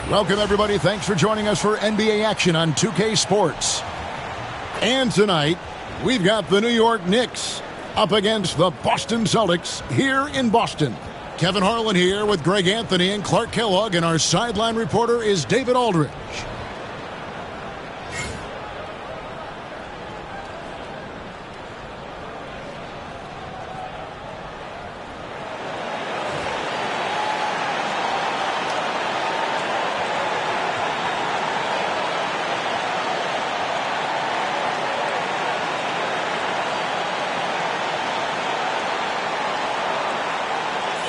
Welcome, everybody. Thanks for joining us for NBA action on 2K Sports. And tonight, we've got the New York Knicks up against the Boston Celtics here in Boston. Kevin Harlan here with Greg Anthony and Clark Kellogg, and our sideline reporter is David Aldridge.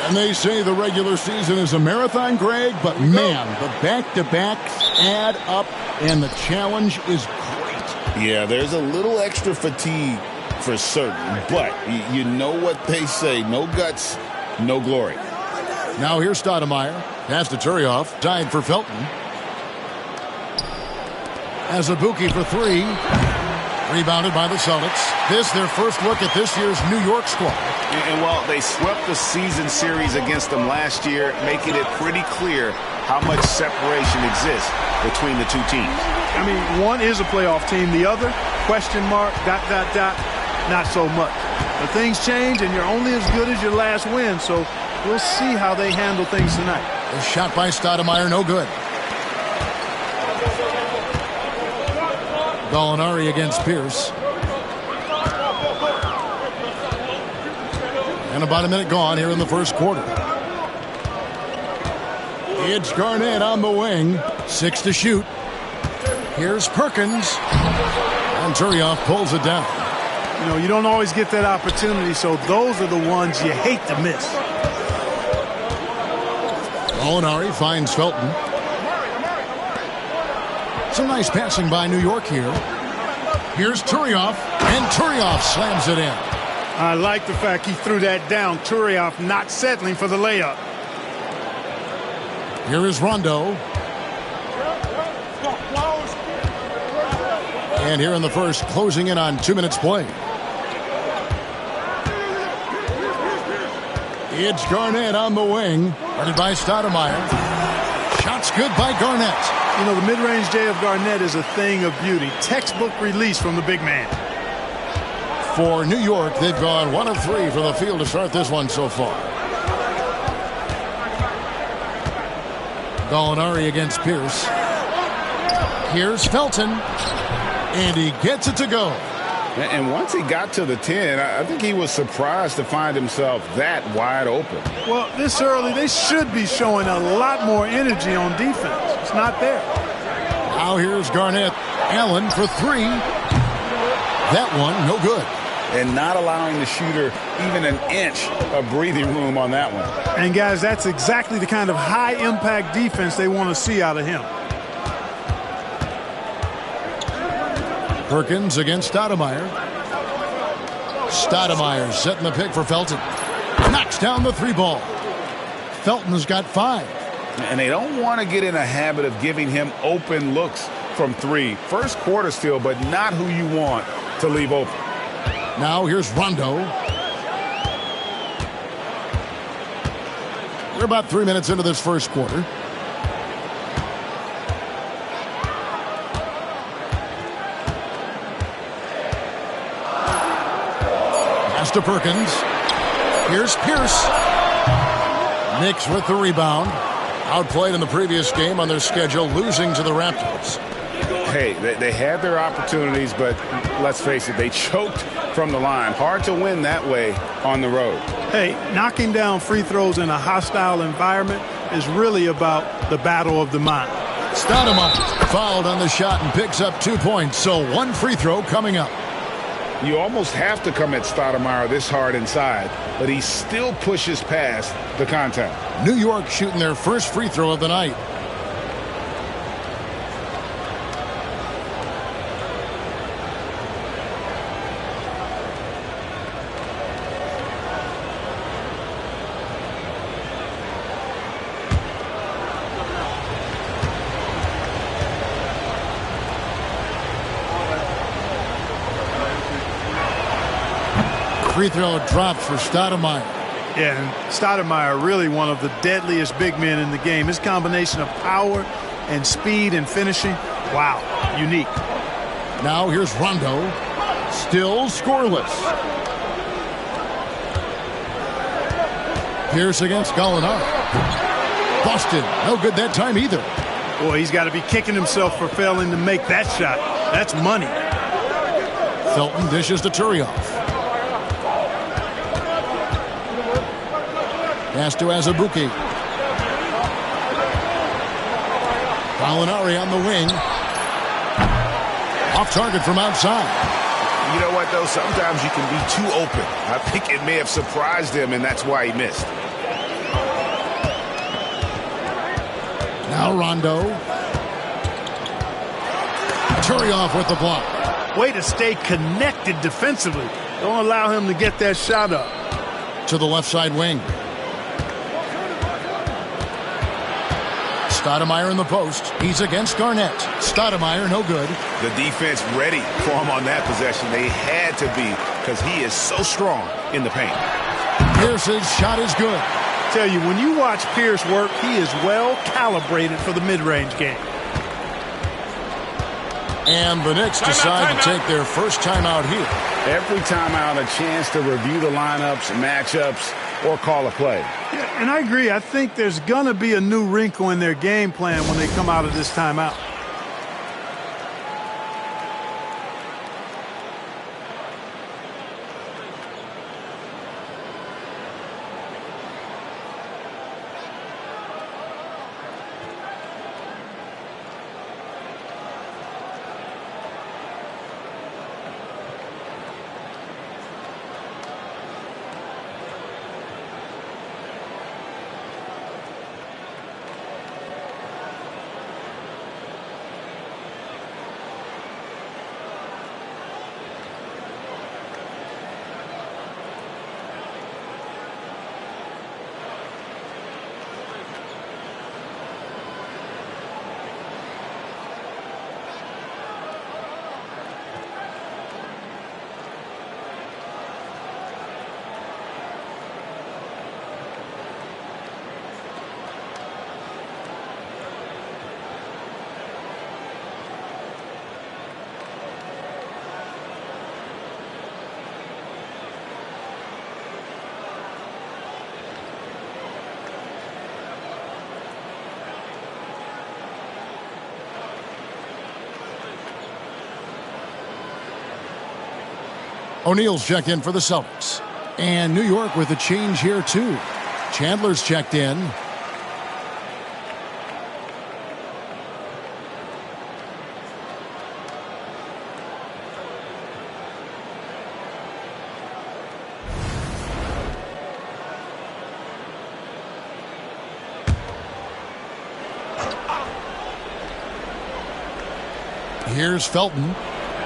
And they say the regular season is a marathon, Greg, but man, the back-to-backs add up, and the challenge is great. Yeah, there's a little extra fatigue for certain, but you know what they say, no guts, no glory. Now here's Stoudemire. Pass to Turioff. Tied for Felton. Azubuike for three. Rebounded by the Celtics. This their first look at this year's New York squad. And while they swept the season series against them last year, making it pretty clear how much separation exists between the two teams. I mean, one is a playoff team. The other, question mark, ... not so much. But things change, and you're only as good as your last win, so we'll see how they handle things tonight. A shot by Stoudemire, no good. Gallinari against Pierce. And about a minute gone here in the first quarter. It's Garnett on the wing. 6 to shoot. Here's Perkins. And Turioff pulls it down. You know, you don't always get that opportunity, so those are the ones you hate to miss. Gallinari finds Felton. Some nice passing by New York here. Here's Turioff, and Turioff slams it in. I like the fact he threw that down. Turioff not settling for the layup. Here is Rondo. And here in the first, closing in on 2 minutes play. It's Garnett on the wing. Guarded by Stoudemire. Shots good by Garnett. You know, the mid-range J of Garnett is a thing of beauty. Textbook release from the big man. For New York, they've gone 1 of 3 from the field to start this one so far. Gallinari against Pierce. Here's Felton. And he gets it to go. And once he got to the 10, I think he was surprised to find himself that wide open. Well, this early, they should be showing a lot more energy on defense. It's not there. Now here's Garnett. Allen for 3. That one, no good. And not allowing the shooter even an inch of breathing room on that one. And, guys, that's exactly the kind of high-impact defense they want to see out of him. Perkins against Stoudemire. Stoudemire setting the pick for Felton. Knocks down the 3 ball. Felton's got 5. And they don't want to get in a habit of giving him open looks from 3. First quarter still, but not who you want to leave open. Now here's Rondo. We're about 3 minutes into this first quarter. Pass to Perkins. Here's Pierce. Knicks with the rebound. Outplayed in the previous game on their schedule, losing to the Raptors. Hey, they had their opportunities, but let's face it, they choked from the line. Hard to win that way on the road. Hey, knocking down free throws in a hostile environment is really about the battle of the mind. Stoudemire fouled on the shot and picks up 2 points, so 1 free throw coming up. You almost have to come at Stoudemire this hard inside, but he still pushes past the contact. New York shooting their first free throw of the night. Free throw drops for Stoudemire. Yeah, and Stoudemire really one of the deadliest big men in the game. His combination of power and speed and finishing. Wow, unique. Now here's Rondo. Still scoreless. Pierce against Gallinari. Boston, no good that time either. Boy, he's got to be kicking himself for failing to make that shot. That's money. Felton dishes to Turioff. Pass to Azubuike. Gallinari on the wing. Off target from outside. You know what, though? Sometimes you can be too open. I think it may have surprised him, and that's why he missed. Now Rondo. Turioff with the block. Way to stay connected defensively. Don't allow him to get that shot up. To the left side wing. Stoudemire in the post. He's against Garnett. Stoudemire, no good. The defense ready for him on that possession. They had to be, because he is so strong in the paint. Pierce's shot is good. Tell you, when you watch Pierce work, he is well calibrated for the mid-range game. And the Knicks decide to take their first timeout here. Every timeout, a chance to review the lineups, matchups, or call a play. Yeah, and I agree. I think there's going to be a new wrinkle in their game plan when they come out of this timeout. O'Neal's checked in for the Celtics. And New York with a change here, too. Chandler's checked in. Here's Felton.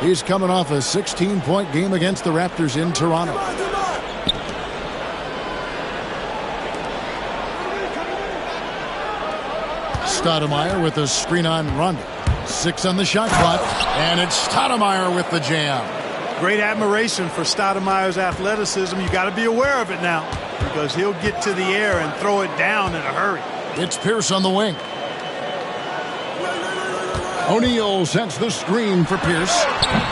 He's coming off a 16-point game against the Raptors in Toronto. Stoudemire with a screen on Rondo. 6 on the shot clock, and it's Stoudemire with the jam. Great admiration for Stoudemire's athleticism. You got to be aware of it now, because he'll get to the air and throw it down in a hurry. It's Pierce on the wing. O'Neal sets the screen for Pierce,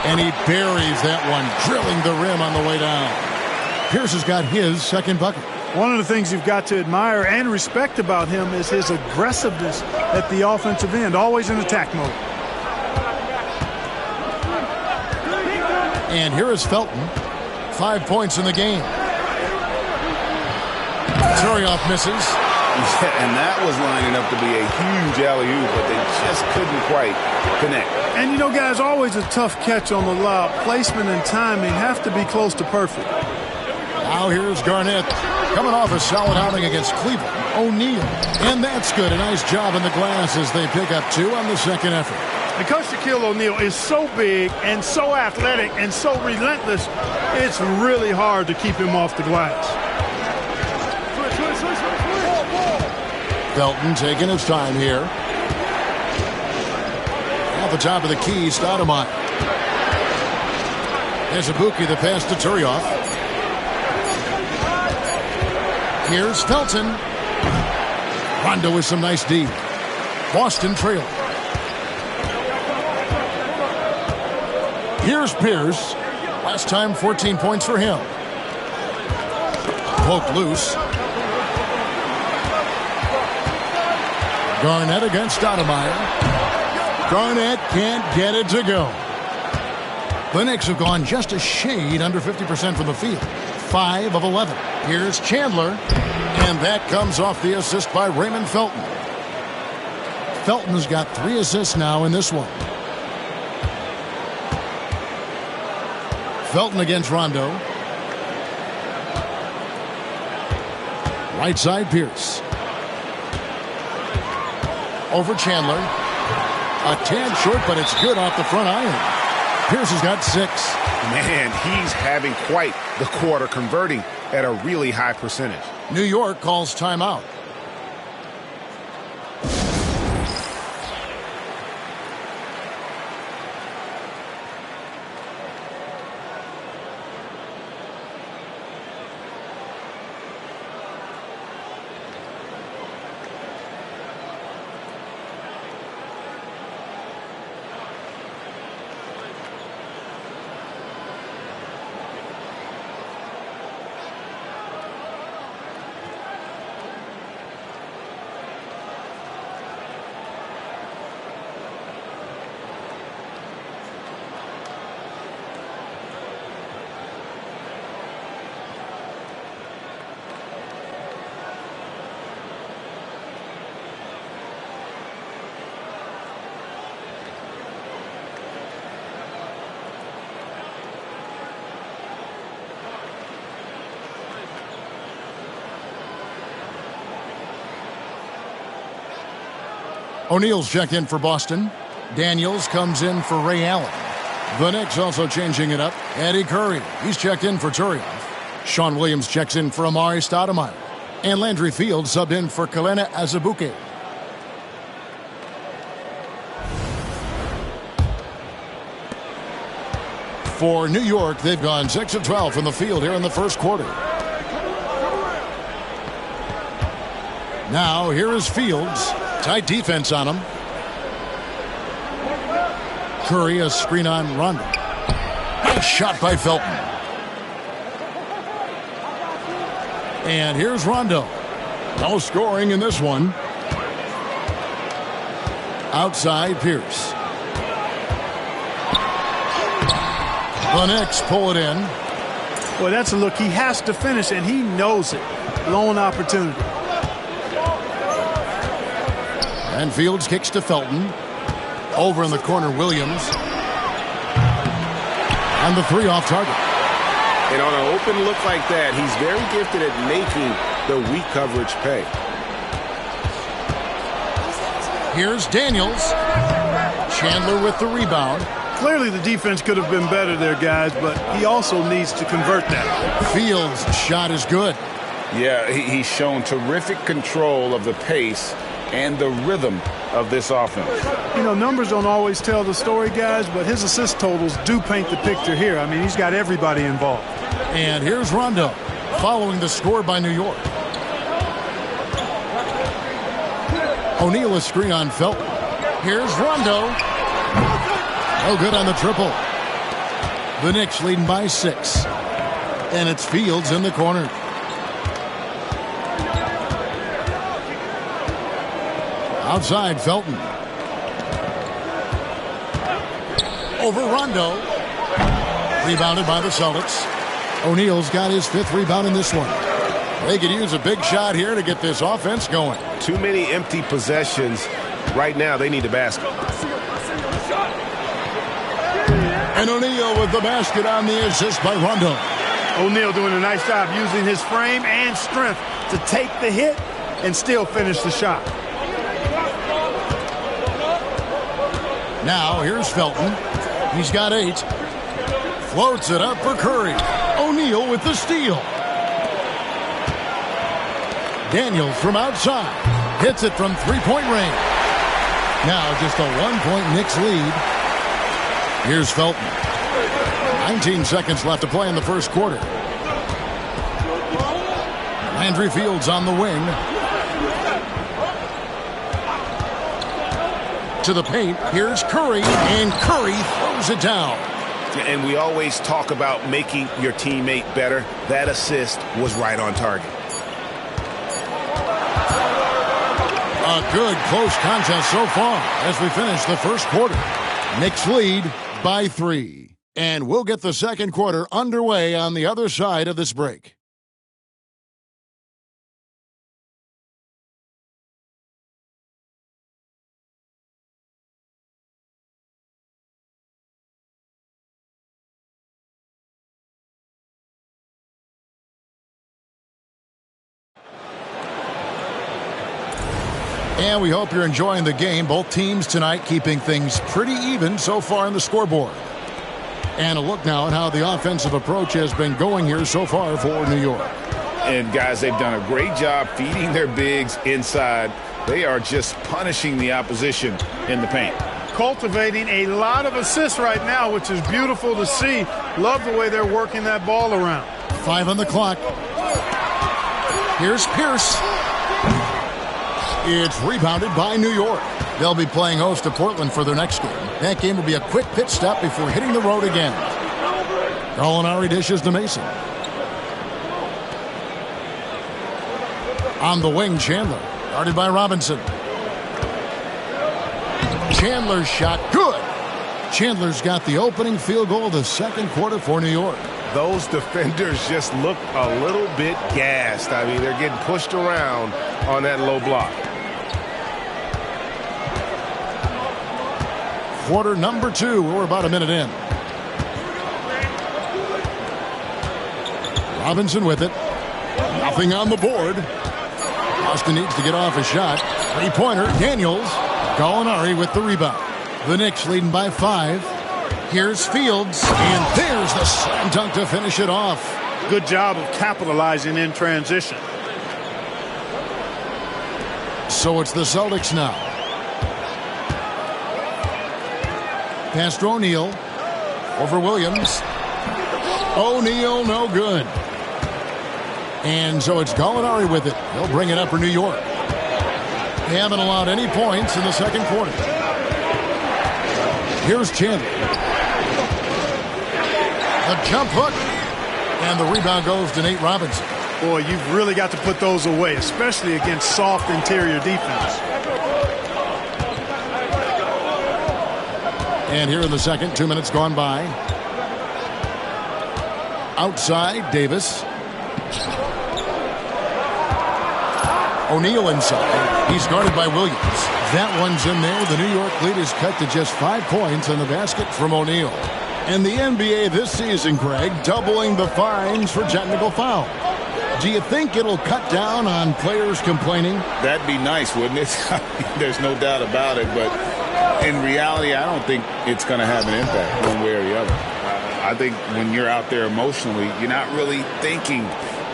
and he buries that one, drilling the rim on the way down. Pierce has got his second bucket. One of the things you've got to admire and respect about him is his aggressiveness at the offensive end, always in attack mode. And here is Felton. 5 points in the game. Turioff misses. Yeah, and that was lining up to be a huge alley-oop, but they just couldn't quite connect. And, you know, guys, always a tough catch on the lob. Placement and timing have to be close to perfect. Now here's Garnett coming off a solid outing against Cleveland. O'Neal. And that's good. A nice job in the glass as they pick up 2 on the second effort. Because Shaquille O'Neal is so big and so athletic and so relentless, it's really hard to keep him off the glass. Felton taking his time here. Off the top of the key, Stoudemire. Azubuike, the pass to Turioff. Here's Felton. Rondo with some nice D. Boston trailing. Here's Pierce. Last time, 14 points for him. Poked loose. Garnett against Stoudemire. Garnett can't get it to go. The Knicks have gone just a shade under 50% from the field. 5 of 11. Here's Chandler. And that comes off the assist by Raymond Felton. Felton has got 3 assists now in this one. Felton against Rondo. Right side, Pierce. Over Chandler. A tad short, but it's good off the front iron. Pierce has got 6. Man, he's having quite the quarter, converting at a really high percentage. New York calls timeout. O'Neal's checked in for Boston. Daniels comes in for Ray Allen. The Knicks also changing it up. Eddie Curry, he's checked in for Turioff. Sean Williams checks in for Amari Stoudemire. And Landry Fields subbed in for Kalena Azubuike. For New York, they've gone 6 of 12 from the field here in the first quarter. Now, here is Fields. Tight defense on him. Curry, a screen on Rondo. Nice shot by Felton. And here's Rondo. No scoring in this one. Outside, Pierce. The Knicks pull it in. Boy, that's a look he has to finish, and he knows it. Lone opportunity. And Fields kicks to Felton. Over in the corner, Williams. And the 3 off target. And on an open look like that, he's very gifted at making the weak coverage pay. Here's Daniels. Chandler with the rebound. Clearly the defense could have been better there, guys, but he also needs to convert that. Fields' shot is good. Yeah, he's shown terrific control of the pace and the rhythm of this offense. You know, numbers don't always tell the story, guys, but his assist totals do paint the picture here. I mean, he's got everybody involved. And here's Rondo, following the score by New York. O'Neal a screen on Felton. Here's Rondo. No good on the triple. The Knicks leading by 6. And it's Fields in the corner. Outside, Felton. Over Rondo. Rebounded by the Celtics. O'Neal's got his 5th rebound in this one. They could use a big shot here to get this offense going. Too many empty possessions. Right now, they need a basket. And O'Neal with the basket on the assist by Rondo. O'Neal doing a nice job using his frame and strength to take the hit and still finish the shot. Now, here's Felton. He's got 8. Floats it up for Curry. O'Neal with the steal. Daniels from outside. Hits it from 3-point range. Now just a 1-point Knicks lead. Here's Felton. 19 seconds left to play in the first quarter. Landry Fields on the wing. To the paint, here's Curry, and Curry throws it down. And we always talk about making your teammate better. That assist was right on target. A good close contest so far as we finish the first quarter. Knicks lead by 3. And we'll get the second quarter underway on the other side of this break. And we hope you're enjoying the game. Both teams tonight keeping things pretty even so far in the scoreboard. And a look now at how the offensive approach has been going here so far for New York. And, guys, they've done a great job feeding their bigs inside. They are just punishing the opposition in the paint. Cultivating a lot of assists right now, which is beautiful to see. Love the way they're working that ball around. 5 on the clock. Here's Pierce. It's rebounded by New York. They'll be playing host to Portland for their next game. That game will be a quick pit stop before hitting the road again. Gallinari dishes to Mason. On the wing, Chandler. Guarded by Robinson. Chandler's shot, good. Chandler's got the opening field goal of the second quarter for New York. Those defenders just look a little bit gassed. I mean, they're getting pushed around on that low block. Quarter number 2. We're about a minute in. Robinson with it. Nothing on the board. Boston needs to get off a shot. Three-pointer, Daniels. Gallinari with the rebound. The Knicks leading by 5. Here's Fields, and there's the slam dunk to finish it off. Good job of capitalizing in transition. So it's the Celtics now. Pass to O'Neal. Over Williams. O'Neal, no good. And so it's Gallinari with it. He'll bring it up for New York. They haven't allowed any points in the second quarter. Here's Chandler. The jump hook. And the rebound goes to Nate Robinson. Boy, you've really got to put those away, especially against soft interior defense. And here in the second, 2 minutes gone by. Outside, Davis. O'Neal inside. He's guarded by Williams. That one's in there. The New York lead is cut to just 5 points on the basket from O'Neal. And the NBA this season, Greg, doubling the fines for technical foul. Do you think it'll cut down on players complaining? That'd be nice, wouldn't it? There's no doubt about it, but in reality, I don't think it's going to have an impact one way or the other. I think when you're out there emotionally, you're not really thinking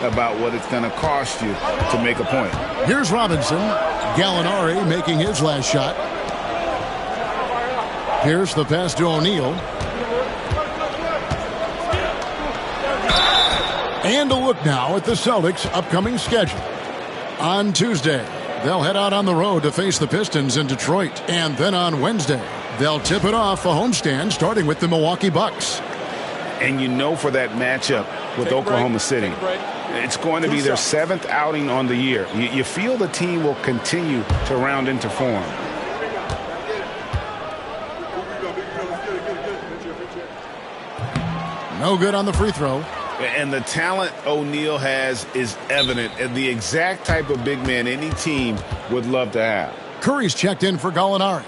about what it's going to cost you to make a point. Here's Robinson. Gallinari making his last shot. Here's the pass to O'Neal. And a look now at the Celtics' upcoming schedule. On Tuesday, they'll head out on the road to face the Pistons in Detroit. And then on Wednesday, they'll tip it off a homestand starting with the Milwaukee Bucks. And you know for that matchup with Oklahoma City, it's going to be their 7th outing on the year. You feel the team will continue to round into form. No good on the free throw. And the talent O'Neal has is evident, and the exact type of big man any team would love to have. Curry's checked in for Gallinari.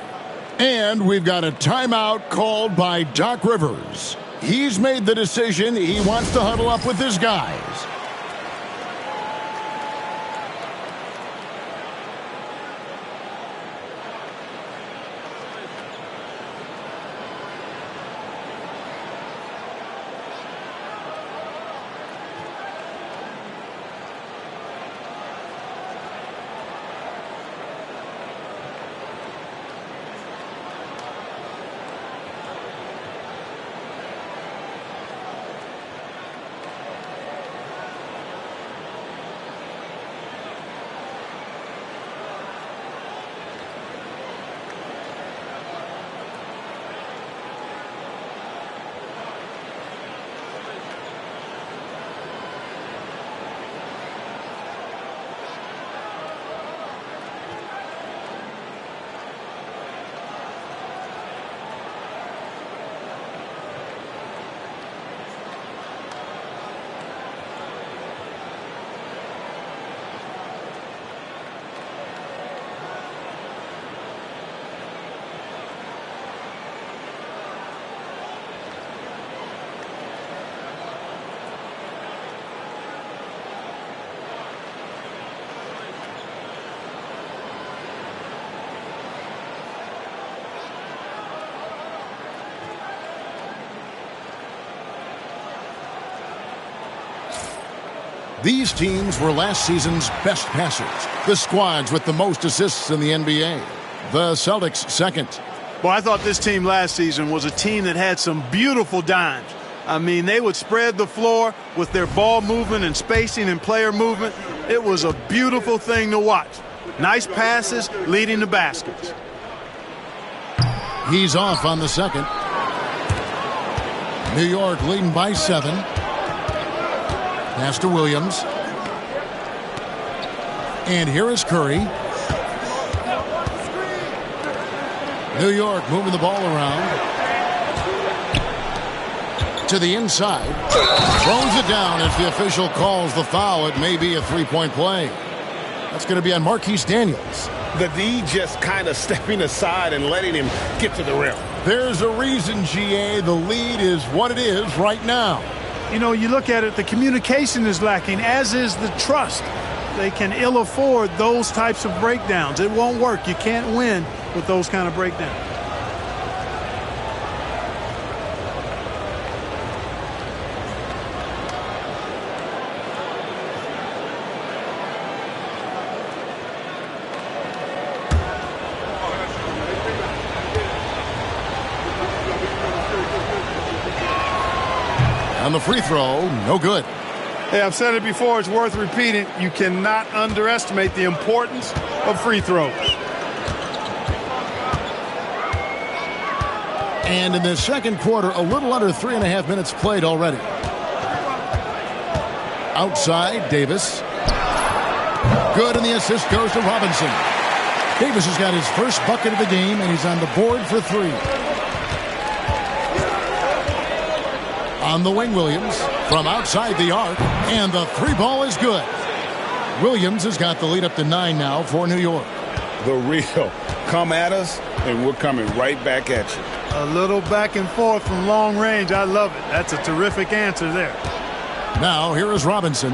And we've got a timeout called by Doc Rivers. He's made the decision. He wants to huddle up with his guys. These teams were last season's best passers, the squads with the most assists in the NBA. The Celtics second. Well, I thought this team last season was a team that had some beautiful dimes. I mean, they would spread the floor with their ball movement and spacing and player movement. It was a beautiful thing to watch. Nice passes leading to baskets. He's off on the second. New York leading by 7. Pass to Williams. And here is Curry. New York moving the ball around. To the inside. Throws it down as the official calls the foul. It may be a three-point play. That's going to be on Marquise Daniels. The D just kind of stepping aside and letting him get to the rim. There's a reason, GA, the lead is what it is right now. You know, you look at it, the communication is lacking, as is the trust. They can ill afford those types of breakdowns. It won't work. You can't win with those kind of breakdowns. On the free throw, no good. Hey, I've said it before, it's worth repeating. You cannot underestimate the importance of free throws. And in the second quarter, a little under 3.5 minutes played already. Outside, Davis. Good, and the assist goes to Robinson. Davis has got his first bucket of the game, and he's on the board for 3. On the wing, Williams from outside the arc, and the 3 ball is good. Williams has got the lead up to 9 now for New York. The real. Come at us, and we're coming right back at you. A little back and forth from long range. I love it. That's a terrific answer there. Now here is Robinson.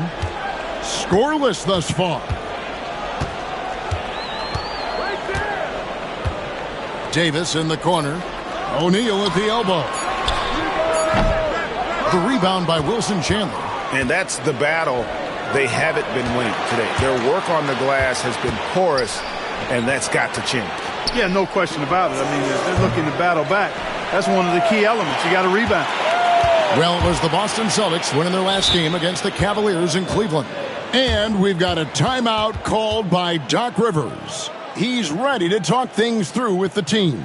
Scoreless thus far. Davis in the corner. O'Neal at the elbow. The rebound by Wilson Chandler. And that's the battle they haven't been winning today. Their work on the glass has been porous, and that's got to change. Yeah, no question about it. I mean, they're looking to battle back. That's one of the key elements. You got to rebound. Well, it was the Boston Celtics winning their last game against the Cavaliers in Cleveland. And we've got a timeout called by Doc Rivers. He's ready to talk things through with the team.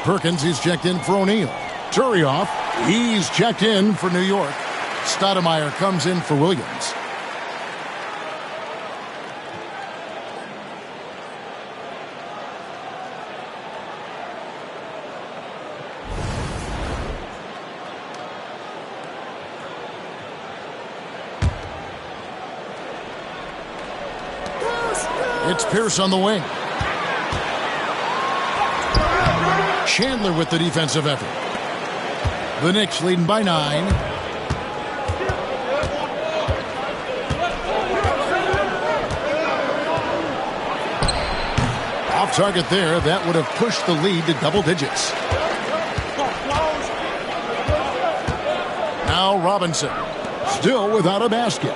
Perkins, he's checked in for O'Neal. Turioff, he's checked in for New York. Stoudemire comes in for Williams. It's Pierce on the wing. Chandler with the defensive effort. The Knicks leading by 9. Off target there. That would have pushed the lead to double digits. Now Robinson. Still without a basket.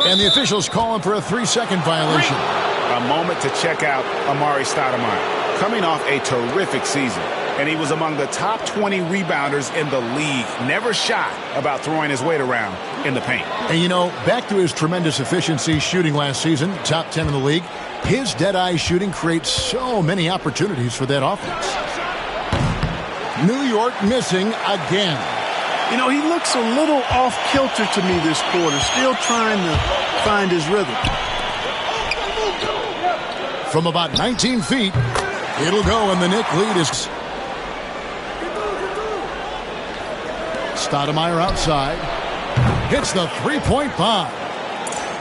And the officials calling for a 3-second violation. A moment to check out Amari Stoudemire. Coming off a terrific season. And he was among the top 20 rebounders in the league. Never shy about throwing his weight around in the paint. And you know, back to his tremendous efficiency shooting last season, top 10 in the league, his dead-eye shooting creates so many opportunities for that offense. New York missing again. You know, he looks a little off-kilter to me this quarter, still trying to find his rhythm. From about 19 feet, it'll go, and the Knicks lead is... Stoudemire outside. Hits the three-point bomb.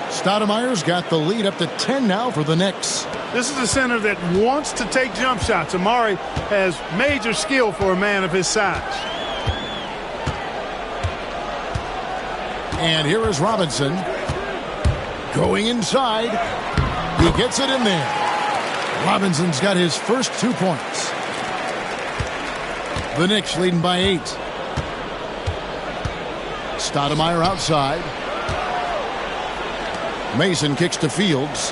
Stoudemire's got the lead up to 10 now for the Knicks. This is a center that wants to take jump shots. Amari has major skill for a man of his size. And here is Robinson. Going inside. He gets it in there. Robinson's got his first 2 points. The Knicks leading by 8. Stoudemire outside. Mason kicks to Fields.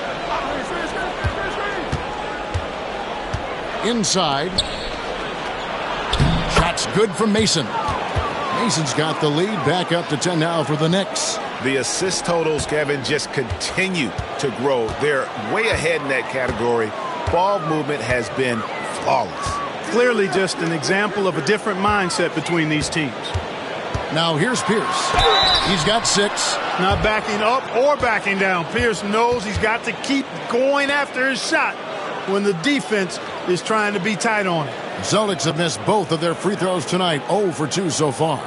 Inside. Shot's good from Mason. Mason's got the lead back up to 10 now for the Knicks. The assist totals, Kevin, just continue to grow. They're way ahead in that category. Ball movement has been flawless. Clearly just an example of a different mindset between these teams. Now here's Pierce. He's got 6. Not backing up or backing down. Pierce knows he's got to keep going after his shot when the defense is trying to be tight on him. Celtics have missed both of their free throws tonight, 0 for 2 so far.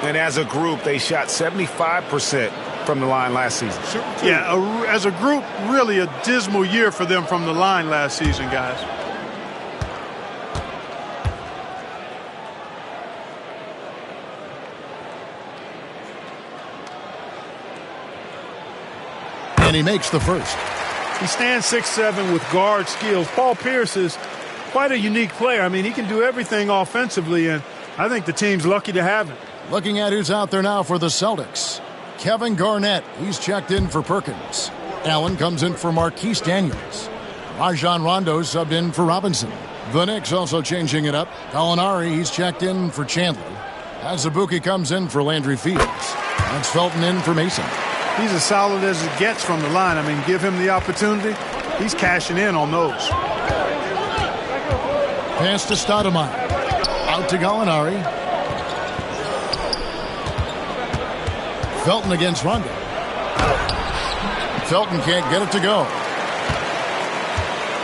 And as a group, they shot 75% from the line last season. Yeah, as a group, really a dismal year for them from the line last season, guys. And he makes the first. He stands 6'7" with guard skills. Paul Pierce is quite a unique player. I mean, he can do everything offensively, and I think the team's lucky to have him. Looking at who's out there now for the Celtics. Kevin Garnett. He's checked in for Perkins. Allen comes in for Marquise Daniels. Rajon Rondo subbed in for Robinson. The Knicks also changing it up. Gallinari, he's checked in for Chandler. Azubuike comes in for Landry Fields. That's Felton in for Mason. He's as solid as it gets from the line. I mean, give him the opportunity. He's cashing in on those. Pass to Stoudemire. Out to Gallinari. Felton against Rondo. Felton can't get it to go.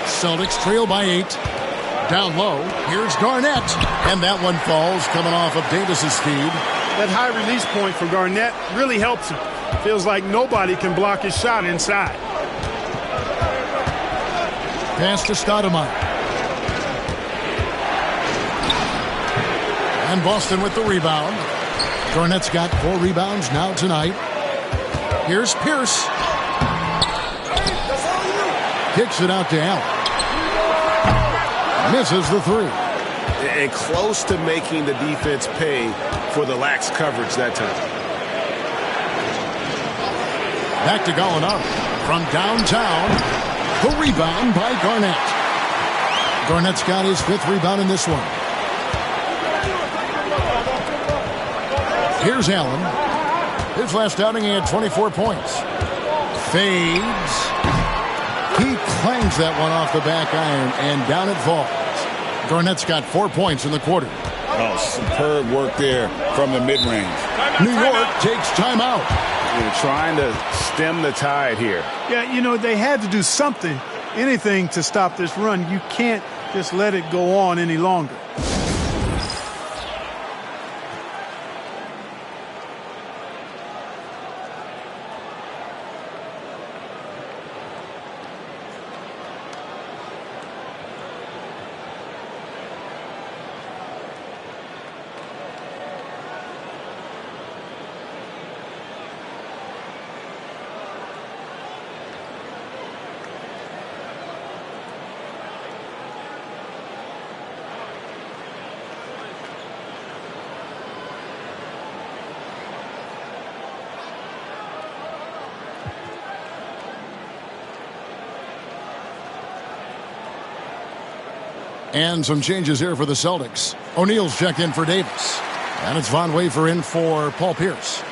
Celtics trail by 8. Down low. Here's Garnett. And that one falls coming off of Davis's feed. That high release point for Garnett really helps him. Feels like nobody can block his shot inside. Pass to Stoudemire. And Boston with the rebound. Garnett's got 4 rebounds now tonight. Here's Pierce. Kicks it out to Allen. Misses the 3. And close to making the defense pay for the lax coverage that time. Back to Gallinari. From downtown, the rebound by Garnett. Garnett's got his 5th rebound in this one. Here's Allen. His last outing, he had 24 points. Fades. He clangs that one off the back iron, and down it falls. Garnett's got 4 points in the quarter. Oh, superb work there from the mid-range. New York takes timeout. They're trying to stem the tide here. Yeah, you know, they had to do something, anything to stop this run. You can't just let it go on any longer. And some changes here for the Celtics. O'Neal's checked in for Davis. And it's Von Wafer in for Paul Pierce.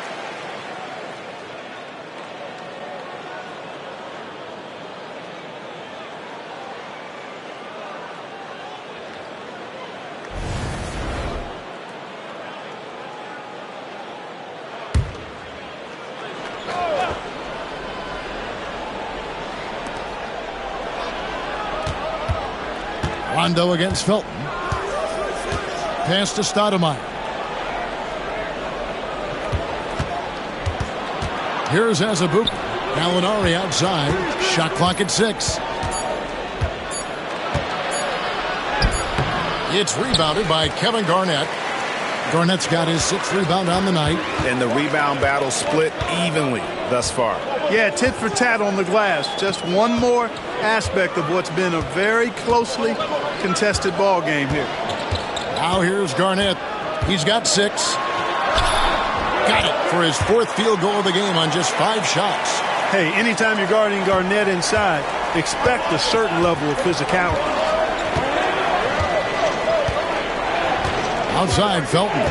Rondo against Felton. Pass to Stoudemire. Here's Azubuike. Gallinari outside. Shot clock at 6. It's rebounded by Kevin Garnett. Garnett's got his 6th rebound on the night. And the rebound battle split evenly thus far. Yeah, tit for tat on the glass. Just one more aspect of what's been a very closely contested ball game here. Now here's Garnett. He's got 6. Got it for his 4th field goal of the game on just 5 shots. Hey, anytime you're guarding Garnett inside, expect a certain level of physicality. Outside, Felton.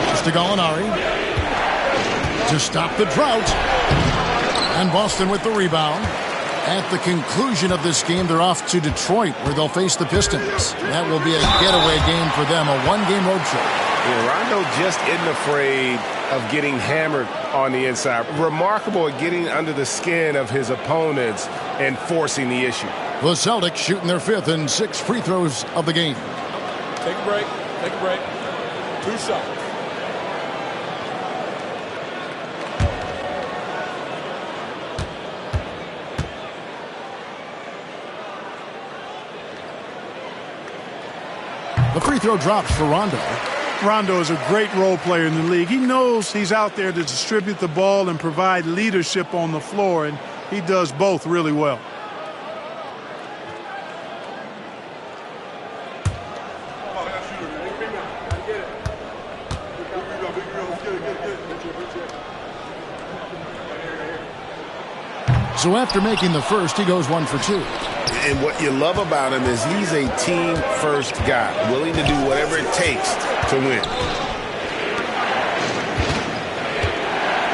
Just to Gallinari. To stop the drought. And Boston with the rebound. At the conclusion of this game, they're off to Detroit, where they'll face the Pistons. That will be a getaway game for them, a 1-game road trip. Yeah, Rondo just isn't afraid of getting hammered on the inside. Remarkable at getting under the skin of his opponents and forcing the issue. The Celtics shooting their 5th and 6th free throws of the game. Take a break. Take a break. 2 shots. The free throw drops for Rondo. Rondo is a great role player in the league. He knows he's out there to distribute the ball and provide leadership on the floor, and he does both really well. So after making the first, he goes 1 for 2. And what you love about him is he's a team-first guy, willing to do whatever it takes to win.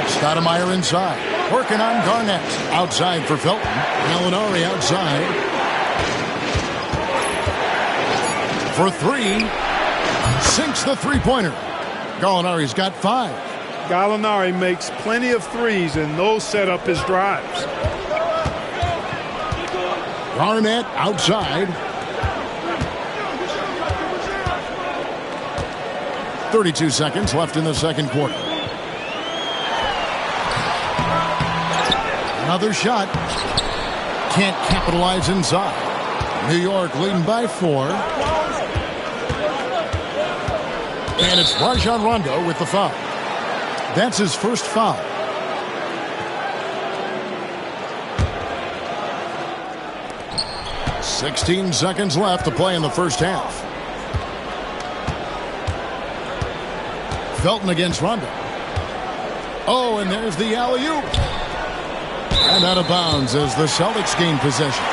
Stoudemire inside. Working on Garnett. Outside for Felton. Gallinari outside. For 3. Sinks the three-pointer. Gallinari's got 5. Gallinari makes plenty of threes, and those set up his drives. Garnett outside. 32 seconds left in the second quarter. Another shot. Can't capitalize inside. New York leading by 4. And it's Rajon Rondo with the foul. That's his first foul. "16 seconds left to play in the first half. Felton against Rondo. Oh, and there's the alley-oop. And out of bounds as the Celtics gain possession.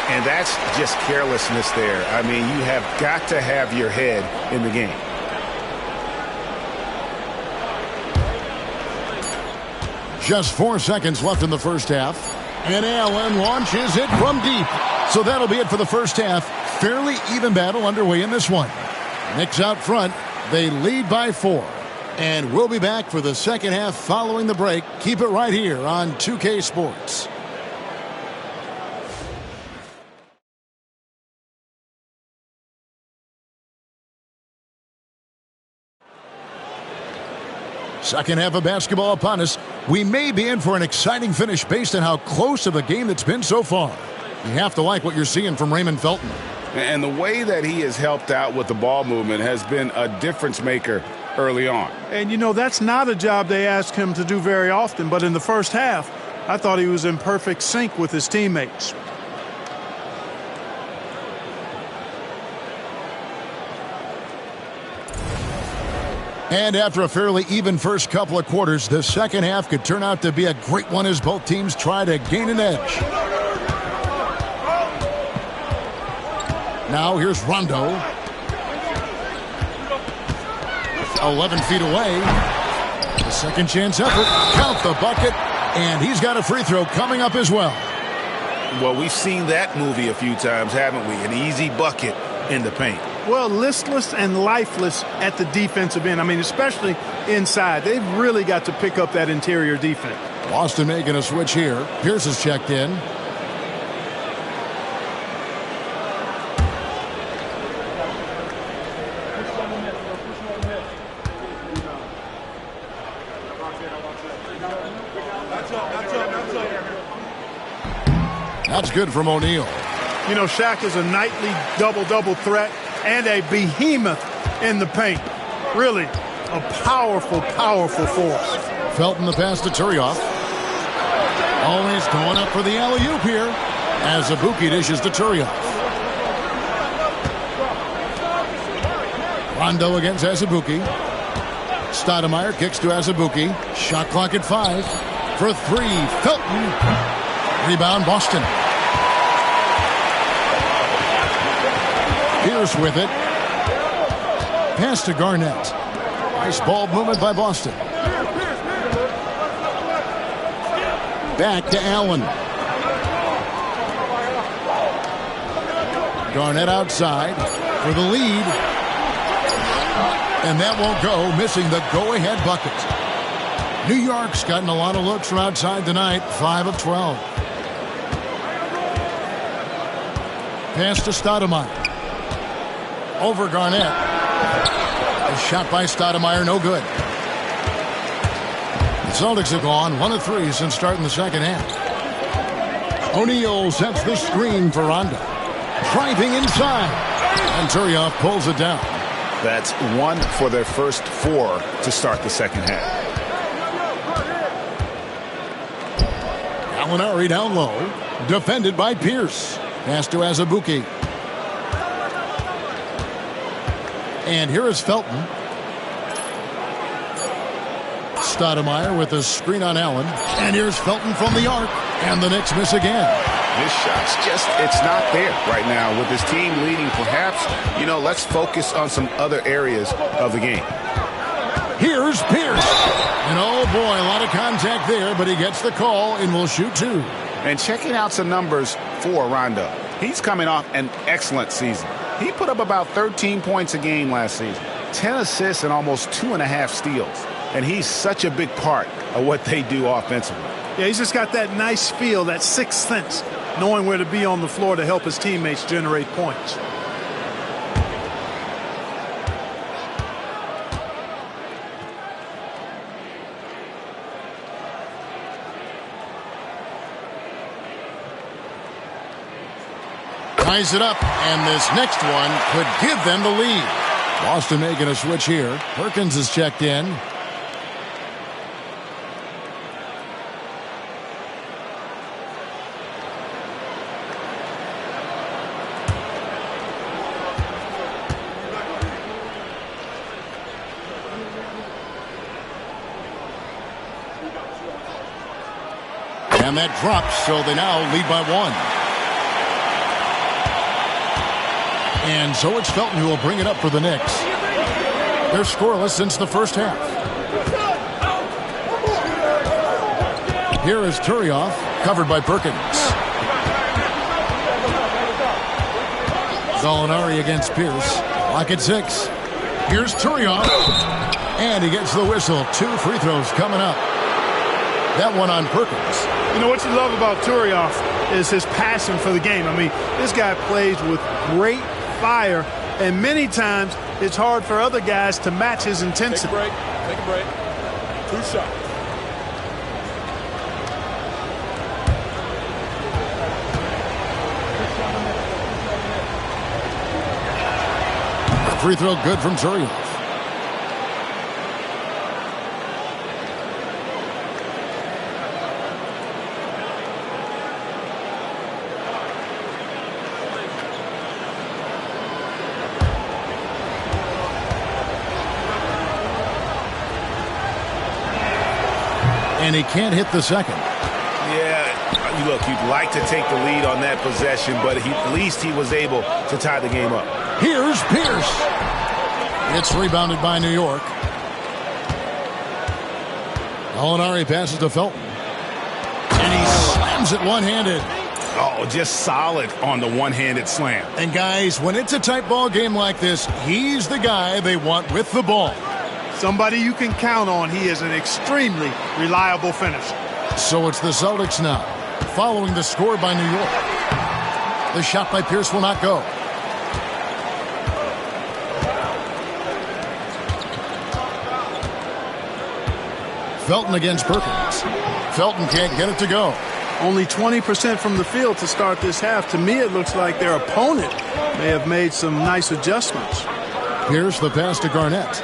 And that's just carelessness there. I mean, you have got to have your head in the game. Just 4 seconds left in the first half. And Allen launches it from deep. So that'll be it for the first half. Fairly even battle underway in this one. Knicks out front. They lead by 4. And we'll be back for the second half following the break. Keep it right here on 2K Sports. Second half of basketball upon us. We may be in for an exciting finish based on how close of a game it's been so far. You have to like what you're seeing from Raymond Felton. And the way that he has helped out with the ball movement has been a difference maker early on. And, you know, that's not a job they ask him to do very often. But in the first half, I thought he was in perfect sync with his teammates. And after a fairly even first couple of quarters, the second half could turn out to be a great one as both teams try to gain an edge. Now here's Rondo. 11 feet away. The second chance effort. Count the bucket. And he's got a free throw coming up as well. Well, we've seen that movie a few times, haven't we? An easy bucket in the paint. Well, listless and lifeless at the defensive end. I mean, especially inside. They've really got to pick up that interior defense. Boston making a switch here. Pierce is checked in. That's good from O'Neal. You know, Shaq is a nightly double-double threat and a behemoth in the paint. Really a powerful, powerful force. Felton the pass to Turioff. Always going up for the alley-oop here as Azubuike dishes to Turioff. Rondo against Azubuike. Stoudemire kicks to Azubuike. Shot clock at 5. For 3, Felton. Rebound, Boston. Pierce with it. Pass to Garnett. Nice ball movement by Boston. Back to Allen. Garnett outside for the lead. And that won't go, missing the go-ahead bucket. New York's gotten a lot of looks from outside tonight, 5 of 12. Pass to Stoudemire. Over Garnett. A shot by Stoudemire, no good. The Celtics have gone 1 of 3 since starting the second half. O'Neal sets the screen for Rondo. Driving inside. And Turioff pulls it down. That's 1 for their first 4 to start the second half. Gallinari down low. Defended by Pierce. Pass to Azubuike. And here is Felton. Stoudemire with a screen on Allen. And here's Felton from the arc. And the Knicks miss again. This shot's it's not there right now with his team leading. Perhaps, let's focus on some other areas of the game. Here's Pierce. And oh boy, a lot of contact there, but he gets the call and will shoot 2. And checking out some numbers for Rondo. He's coming off an excellent season. He put up about 13 points a game last season, 10 assists and almost 2.5 steals. And he's such a big part of what they do offensively. Yeah, he's just got that nice feel, that sixth sense, knowing where to be on the floor to help his teammates generate points. Ties it up, and this next one could give them the lead. Boston making a switch here. Perkins is checked in. And that drops, so they now lead by 1. And so it's Felton who will bring it up for the Knicks. They're scoreless since the first half. Here is Turioff, covered by Perkins. Gallinari against Pierce. Lock at 6. Here's Turioff. And he gets the whistle. 2 free throws coming up. That one on Perkins. You know what you love about Turioff is his passion for the game. I mean, this guy plays with great fire, and many times it's hard for other guys to match his intensity. Take a break. 2 shots. Free throw good from Turioff. And he can't hit the second. Yeah, look, you'd like to take the lead on that possession, but at least he was able to tie the game up. Here's Pierce. It's rebounded by New York. Gallinari passes to Felton. And he slams it one-handed. Oh, just solid on the one-handed slam. And guys, when it's a tight ball game like this, he's the guy they want with the ball. Somebody you can count on. He is an extremely reliable finisher. So it's the Celtics now, following the score by New York. The shot by Pierce will not go. Felton against Perkins. Felton can't get it to go. Only 20% from the field to start this half. To me, it looks like their opponent may have made some nice adjustments. Pierce the pass to Garnett.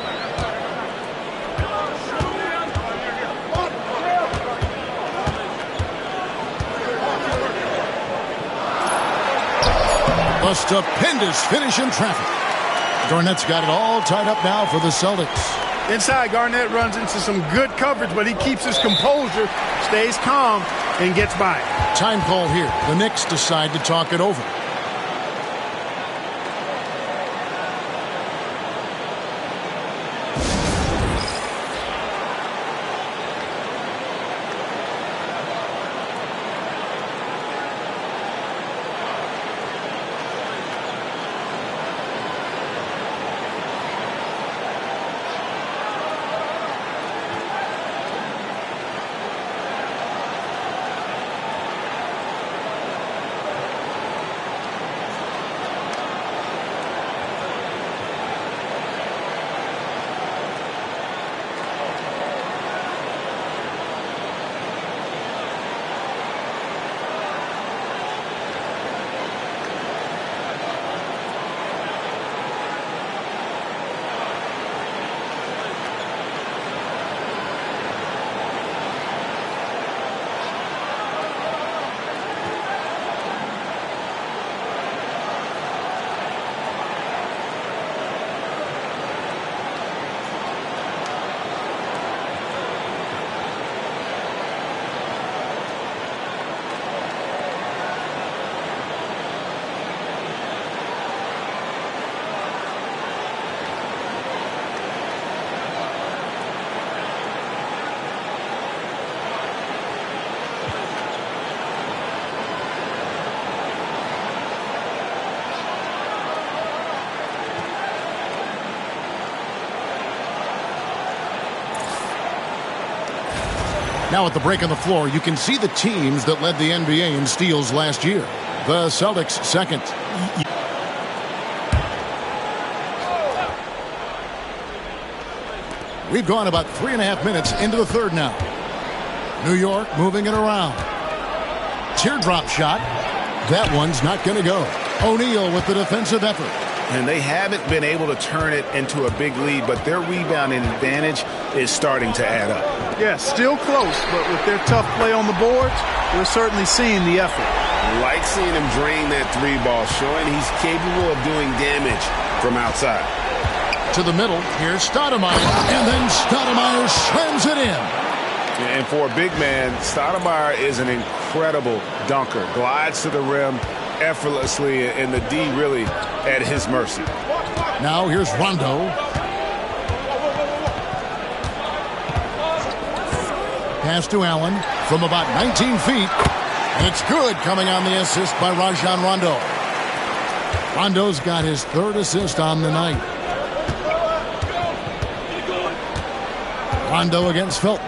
A stupendous finish in traffic. Garnett's got it all tied up now for the Celtics. Inside, Garnett runs into some good coverage, but he keeps his composure, stays calm, and gets by. Time call here. The Knicks decide to talk it over. Now at the break on the floor, you can see the teams that led the NBA in steals last year. The Celtics second. We've gone about 3.5 minutes into the third now. New York moving it around. Teardrop shot. That one's not going to go. O'Neal with the defensive effort. And they haven't been able to turn it into a big lead, but their rebounding advantage is starting to add up. Yes, still close, but with their tough play on the boards, we're certainly seeing the effort. Like seeing him drain that three ball, showing he's capable of doing damage from outside. To the middle, here's Stoudemire, and then Stoudemire slams it in. And for a big man, Stoudemire is an incredible dunker. Glides to the rim effortlessly, and the D really at his mercy. Now here's Rondo. Pass to Allen from about 19 feet. And it's good, coming on the assist by Rajon Rondo. Rondo's got his third assist on the night. Rondo against Felton.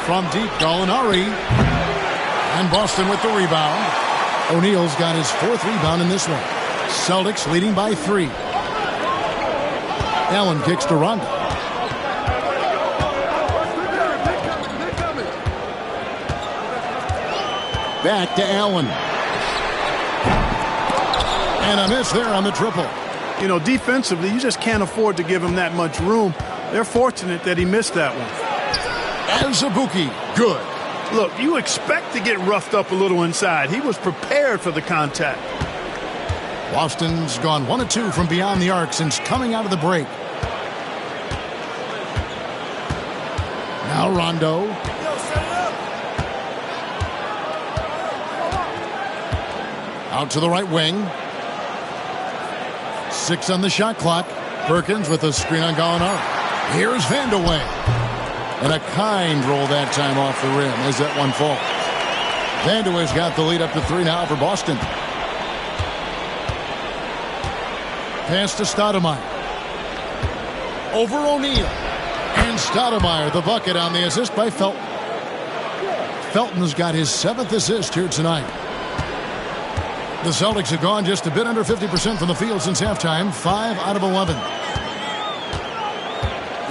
From deep, Gallinari. And Boston with the rebound. O'Neal's got his fourth rebound in this one. Celtics leading by 3. Allen kicks to Rondo. Back to Allen. And a miss there on the triple. You know, defensively, you just can't afford to give him that much room. They're fortunate that he missed that one. Azubuike, good. Look, you expect to get roughed up a little inside. He was prepared for the contact. Boston's gone 1 of 2 from beyond the arc since coming out of the break. Now Rondo. Out to the right wing. 6 on the shot clock. Perkins with a screen on Gallinari. Here's Vandeweghe. And a kind roll that time off the rim as that one falls. Vandeweghe's got the lead up to 3 now for Boston. Pass to Stoudemire. Over O'Neal. And Stoudemire, the bucket on the assist by Felton. Felton's got his 7th assist here tonight. The Celtics have gone just a bit under 50% from the field since halftime. 5 out of 11.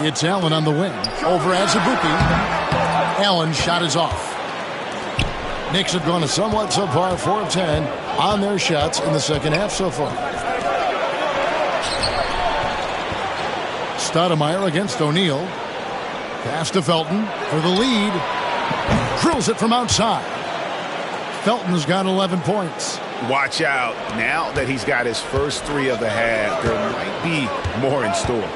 It's Allen on the wing. Over Azubuike. Allen's shot is off. Knicks have gone a somewhat subpar 4 of 10 on their shots in the second half so far. Stoudemire against O'Neal. Pass to Felton for the lead. Drills it from outside. Felton's got 11 points. Watch out. Now that he's got his first 3 of the half, there might be more in store.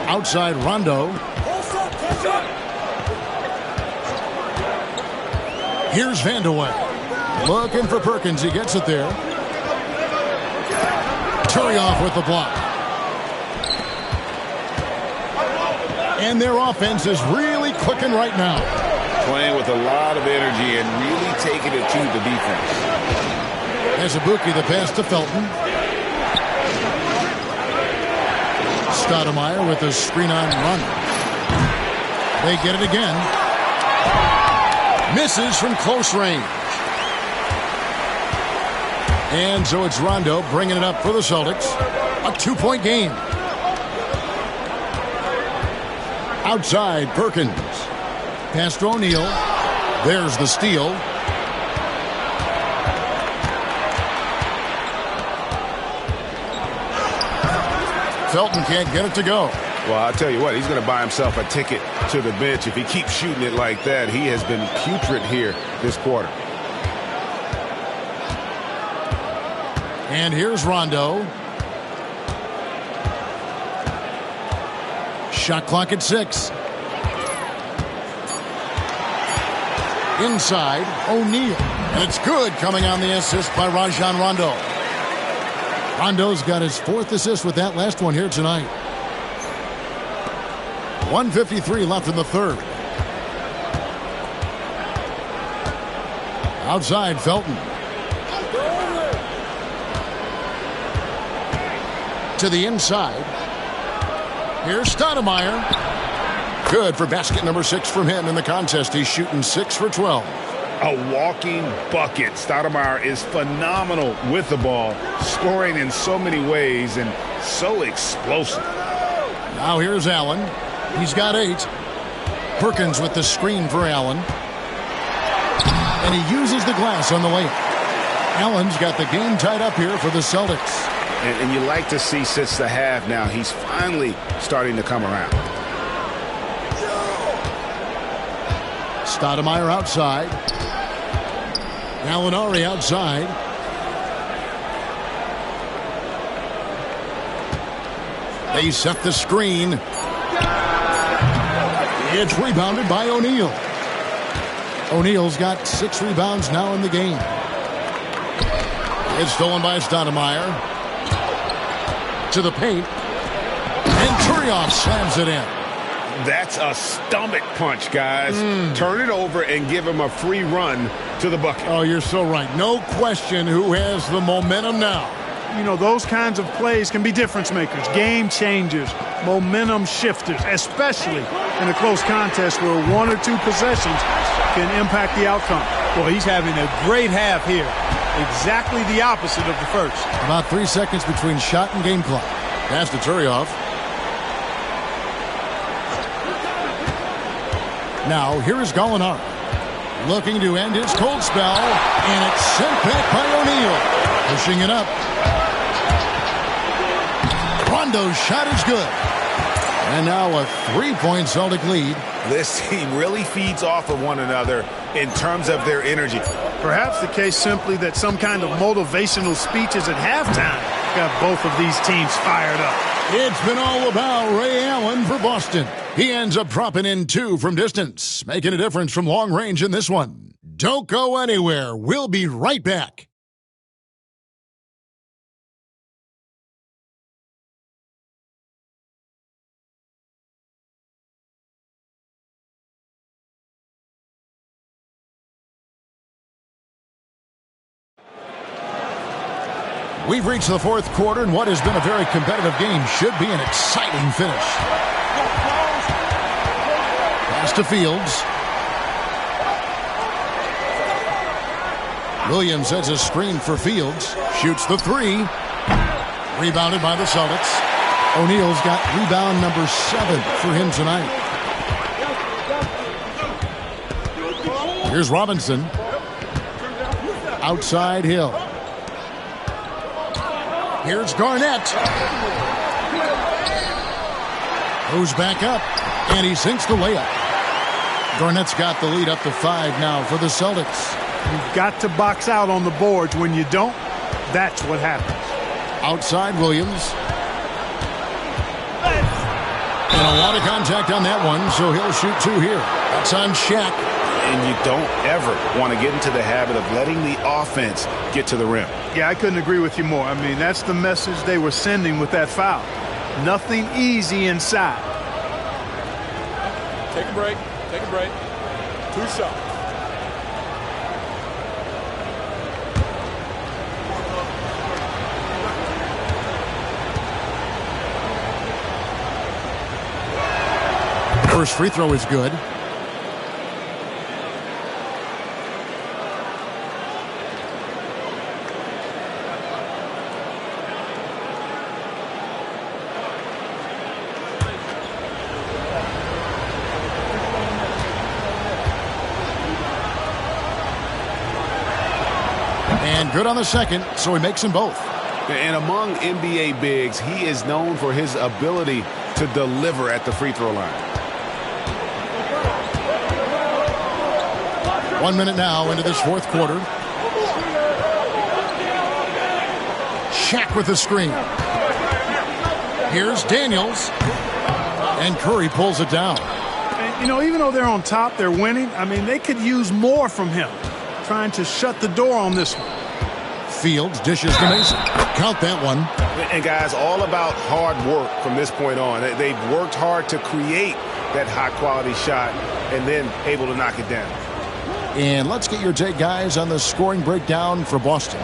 Outside Rondo. Here's Vandeweghe. Looking for Perkins. He gets it there. Turioff with the block. And their offense is really clicking right now. Playing with a lot of energy and really taking it to the defense. Azubuike, the pass to Felton. Stoudemire with a screen on run. They get it again. Misses from close range. And so it's Rondo bringing it up for the Celtics. A 2-point game. Outside, Perkins. Pass to O'Neal. There's the steal. Felton can't get it to go. Well, I'll tell you what, he's going to buy himself a ticket to the bench. If he keeps shooting it like that, he has been putrid here this quarter. And here's Rondo. Shot clock at 6. Inside, O'Neal. And it's good coming on the assist by Rajon Rondo. Rondo's got his 4th assist with that last one here tonight. 1:53 left in the third. Outside, Felton. To the inside. Here's Stoudemire. Good for basket number 6 from him in the contest. He's shooting 6 for 12. A walking bucket. Stoudemire is phenomenal with the ball, scoring in so many ways and so explosive. Now here's Allen. He's got 8. Perkins with the screen for Allen. And he uses the glass on the layup. Allen's got the game tied up here for the Celtics. And you like to see since the half now, he's finally starting to come around. Stoudemire outside. Gallinari outside. They set the screen. It's rebounded by O'Neal. O'Neal's got 6 rebounds now in the game. It's stolen by Stoudemire. To the paint. And Turioff slams it in. That's a stomach punch, guys. Turn it over and give him a free run to the bucket. Oh, you're so right. No question who has the momentum now. You know, those kinds of plays can be difference makers, game changers, momentum shifters, especially in a close contest where 1 or 2 possessions can impact the outcome. Well, he's having a great half here. Exactly the opposite of the first. About 3 seconds between shot and game clock. Pass to Turioff. Now, here is Gallinari. Looking to end his cold spell. And it's sent back by O'Neal. Pushing it up. Rondo's shot is good. And now a 3-point Celtic lead. This team really feeds off of one another in terms of their energy. Perhaps the case simply that some kind of motivational speeches at halftime got both of these teams fired up. It's been all about Ray Allen for Boston. He ends up dropping in 2 from distance, making a difference from long range in this one. Don't go anywhere. We'll be right back. We've reached the fourth quarter, and what has been a very competitive game should be an exciting finish. Pass to Fields. Williams sets a screen for Fields. Shoots the three. Rebounded by the Celtics. O'Neal's got rebound number 7 for him tonight. Here's Robinson. Outside Hill. Here's Garnett. Goes back up, and he sinks the layup. Garnett's got the lead up to 5 now for the Celtics. You've got to box out on the boards. When you don't, that's what happens. Outside Williams. And a lot of contact on that one, so he'll shoot 2 here. That's on Shaq. And you don't ever want to get into the habit of letting the offense get to the rim. Yeah, I couldn't agree with you more. I mean, that's the message they were sending with that foul. Nothing easy inside. Take a break. Take a break. 2 shots. First free throw is good. And good on the second, so he makes them both. And among NBA bigs, he is known for his ability to deliver at the free throw line. 1 minute now into this fourth quarter. Shaq with the screen. Here's Daniels. And Curry pulls it down. And, you know, even though they're on top, they're winning. I mean, they could use more from him. Trying to shut the door on this one. Fields dishes to Mason. Count that one. And, guys, all about hard work from this point on. They've worked hard to create that high-quality shot and then able to knock it down. And let's get your take, guys, on the scoring breakdown for Boston.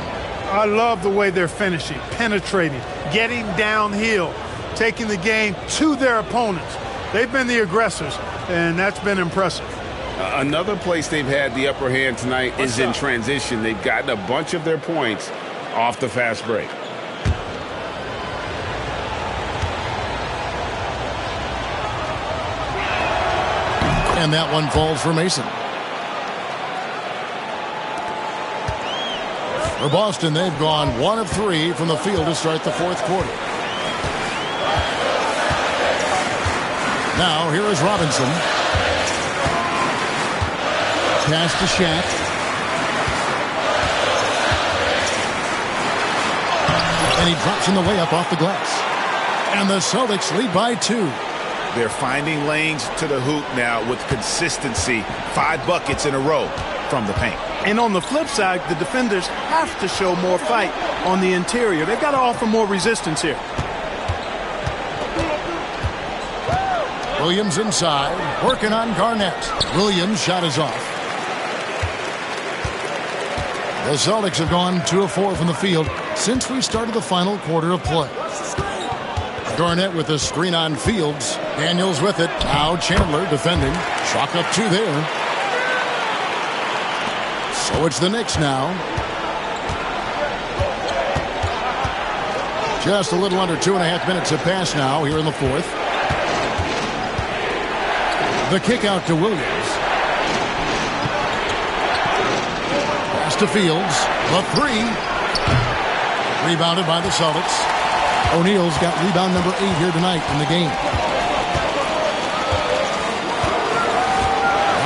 I love the way they're finishing, penetrating, getting downhill, taking the game to their opponents. They've been the aggressors, and that's been impressive. Another place they've had the upper hand tonight is in transition. They've gotten a bunch of their points off the fast break. And that one falls for Mason. For Boston, they've gone 1 of 3 from the field to start the fourth quarter. Now, here is Robinson. Pass to Shaq. And he drops in the layup off the glass. And the Celtics lead by 2. They're finding lanes to the hoop now with consistency. 5 buckets in a row from the paint. And on the flip side, the defenders have to show more fight on the interior. They've got to offer more resistance here. Williams inside, working on Garnett. Williams' shot is off. The Celtics have gone 2 of 4 from the field since we started the final quarter of play. Garnett with a screen on Fields. Daniels with it. Now Chandler defending. Chalk up 2 there. So it's the Knicks now. Just a little under 2.5 minutes have passed now here in the fourth. The kick out to Williams. Pass to Fields. The 3. Rebounded by the Celtics. O'Neal's got rebound number 8 here tonight in the game.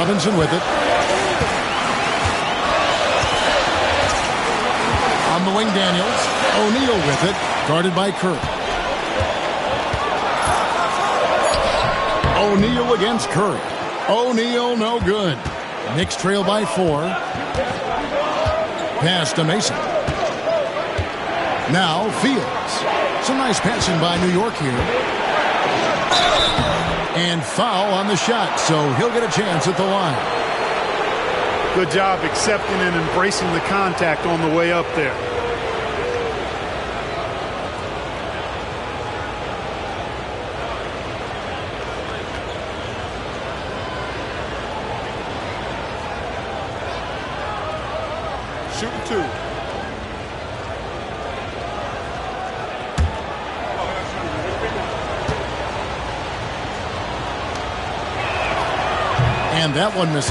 Robinson with it. On the wing, Daniels. O'Neal with it. Guarded by Curry. O'Neal against Curry. O'Neal no good. Knicks trail by 4. Pass to Mason. Now Fields. Some nice passing by New York here. And foul on the shot, so he'll get a chance at the line. Good job accepting and embracing the contact on the way up there. Shooting 2. And that one misses.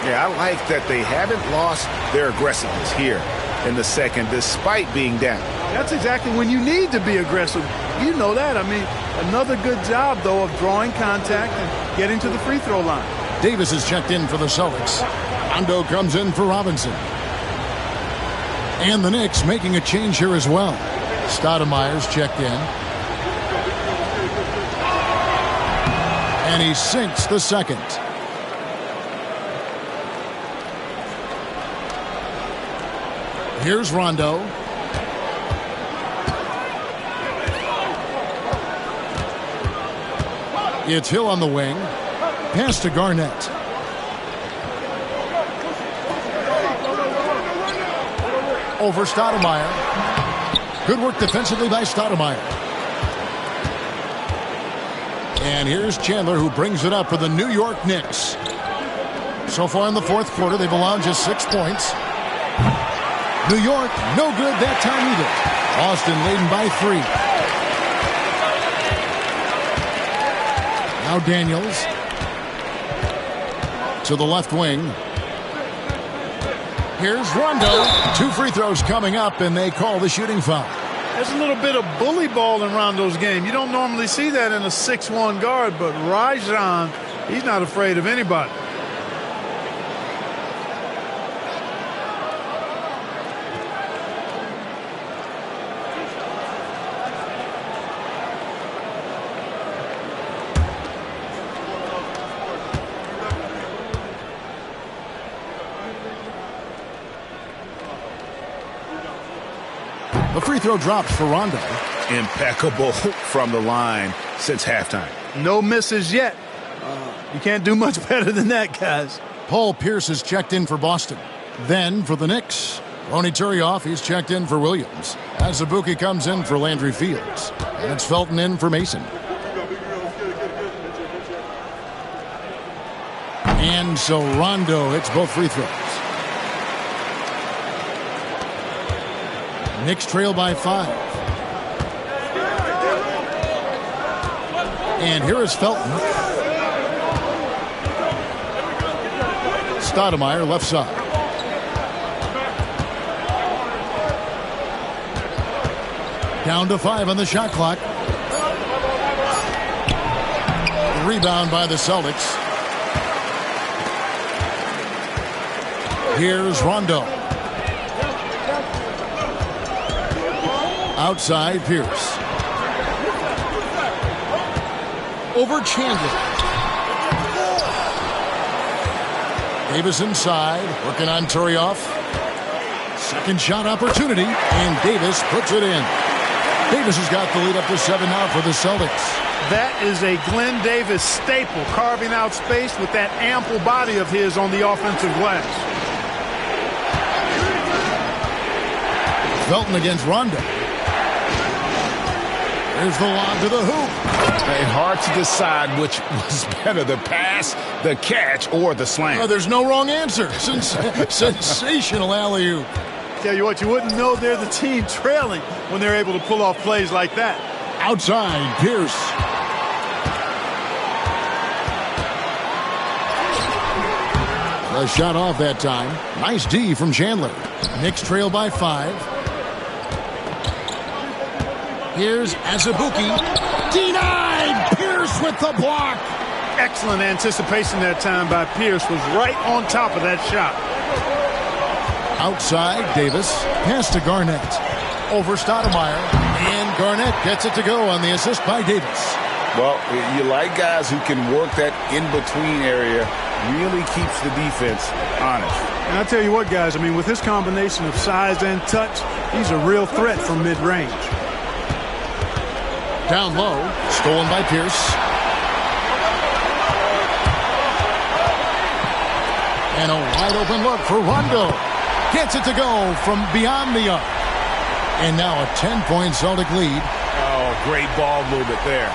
Yeah, I like that they haven't lost their aggressiveness here in the second despite being down. That's exactly when you need to be aggressive. You know that. I mean, another good job, though, of drawing contact and getting to the free throw line. Davis is checked in for the Celtics. Rondo comes in for Robinson. And the Knicks making a change here as well. Stoudemire's checked in. And he sinks the second. Here's Rondo. It's Hill on the wing. Pass to Garnett. Over Stoudemire. Good work defensively by Stoudemire. And here's Chandler, who brings it up for the New York Knicks. So far in the fourth quarter, they've allowed just 6 points. New York, no good that time either. Boston leading by 3. Now Daniels to the left wing. Here's Rondo. 2 free throws coming up, and they call the shooting foul. There's a little bit of bully ball in Rondo's game. You don't normally see that in a 6'1 guard, but Rajon, he's not afraid of anybody. The free throw drops for Rondo. Impeccable from the line since halftime. No misses yet. You can't do much better than that, guys. Paul Pierce is checked in for Boston. Then for the Knicks, Ronny Turioff, he's checked in for Williams. Azubuike comes in for Landry Fields. And it's Felton in for Mason. And so Rondo hits both free throws. Knicks trail by 5. And here is Felton. Stoudemire left side. Down to 5 on the shot clock. Rebound by the Celtics. Here's Rondo. Outside Pierce. Over Chandler. Davis inside, working on Turioff. Second shot opportunity, and Davis puts it in. Davis has got the lead up to 7 now for the Celtics. That is a Glenn Davis staple, carving out space with that ample body of his on the offensive glass. Felton against Rondo. There's the lob to the hoop. It's hard to decide which was better, the pass, the catch, or the slam. Oh, there's no wrong answer. Sensational alley-oop. Tell you what, you wouldn't know they're the team trailing when they're able to pull off plays like that. Outside, Pierce. A shot off that time. Nice D from Chandler. Knicks trail by 5. Here's Azubuike. Denied! Pierce with the block. Excellent anticipation that time by Pierce. Was right on top of that shot. Outside, Davis. Pass to Garnett. Over Stoudemire. And Garnett gets it to go on the assist by Davis. Well, you like guys who can work that in-between area really keeps the defense honest. And I tell you what, guys, I mean, with his combination of size and touch, he's a real threat from mid-range. Down low, stolen by Pierce. And a wide open look for Rondo. Gets it to go from beyond the arc. And now a 10-point Celtic lead. Oh, great ball movement there.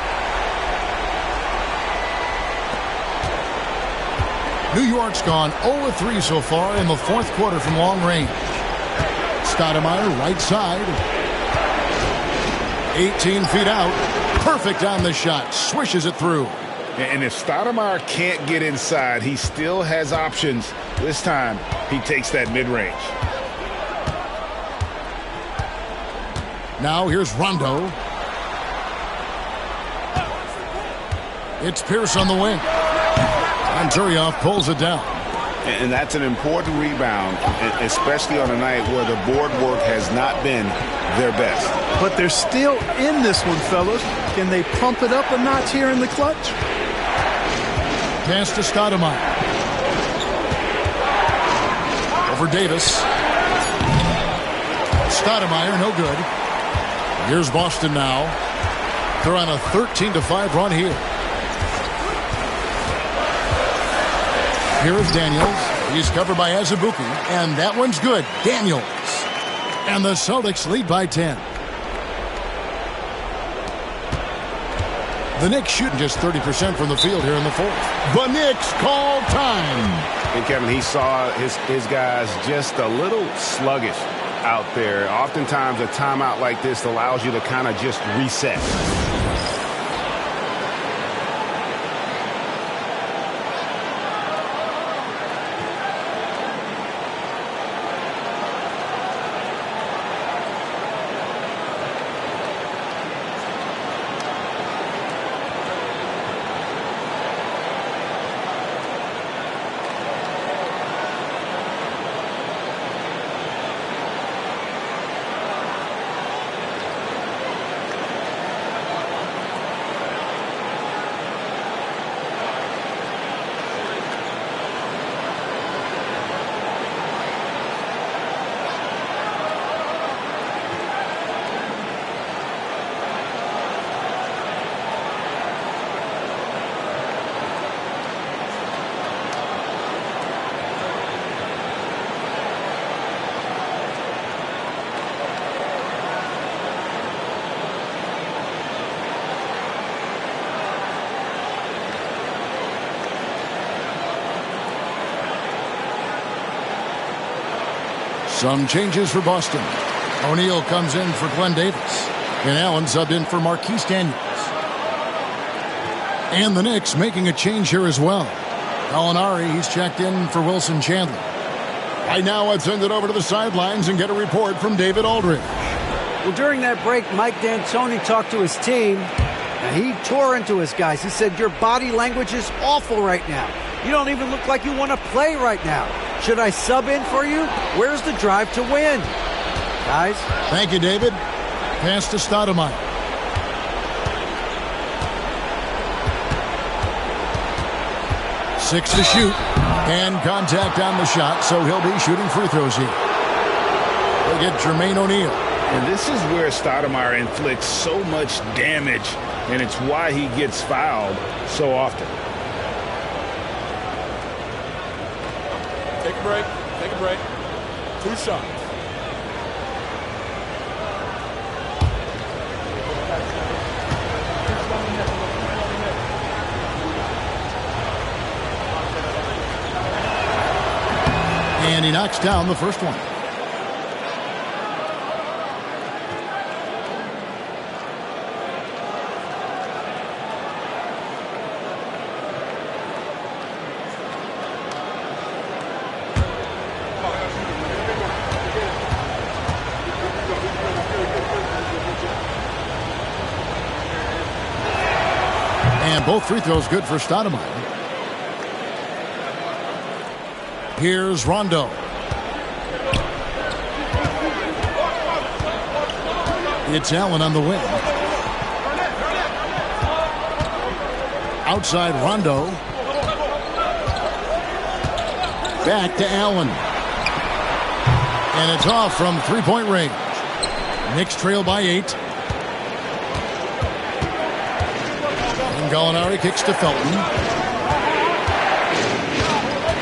New York's gone 0-3 so far in the fourth quarter from long range. Stoudemire, right side. 18 feet out. Perfect on the shot. Swishes it through. And if Stoudemire can't get inside, he still has options. This time, he takes that mid-range. Now here's Rondo. It's Pierce on the wing. Anturiov pulls it down. And that's an important rebound, especially on a night where the board work has not been their best. But they're still in this one, fellas. Can they pump it up a notch here in the clutch? Pass to Stoudemire. Over Davis. Stoudemire, no good. Here's Boston now. They're on a 13-5 run here. Here is Daniels. He's covered by Azubuike, and that one's good. Daniels. And the Celtics lead by 10. The Knicks shooting just 30% from the field here in the fourth. The Knicks call time. And Kevin, he saw his guys just a little sluggish out there. Oftentimes a timeout like this allows you to kind of just reset. Some changes for Boston. O'Neal comes in for Glenn Davis. And Allen subbed in for Marquise Daniels. And the Knicks making a change here as well. Gallinari, he's checked in for Wilson Chandler. Right now, let's send it over to the sidelines and get a report from David Aldridge. Well, during that break, Mike D'Antoni talked to his team. And he tore into his guys. He said, your body language is awful right now. You don't even look like you want to play right now. Should I sub in for you? Where's the drive to win? Guys? Thank you, David. Pass to Stoudemire. Six to shoot. And contact on the shot, so he'll be shooting free throws here. We'll get Jermaine O'Neal. And this is where Stoudemire inflicts so much damage, and it's why he gets fouled so often. Take a break. Take a break. 2 shots. And he knocks down the first one. And both free throws good for Stoudemire. Here's Rondo. It's Allen on the wing. Outside Rondo. Back to Allen. And it's off from three-point range. Knicks trail by 8. And Gallinari kicks to Felton.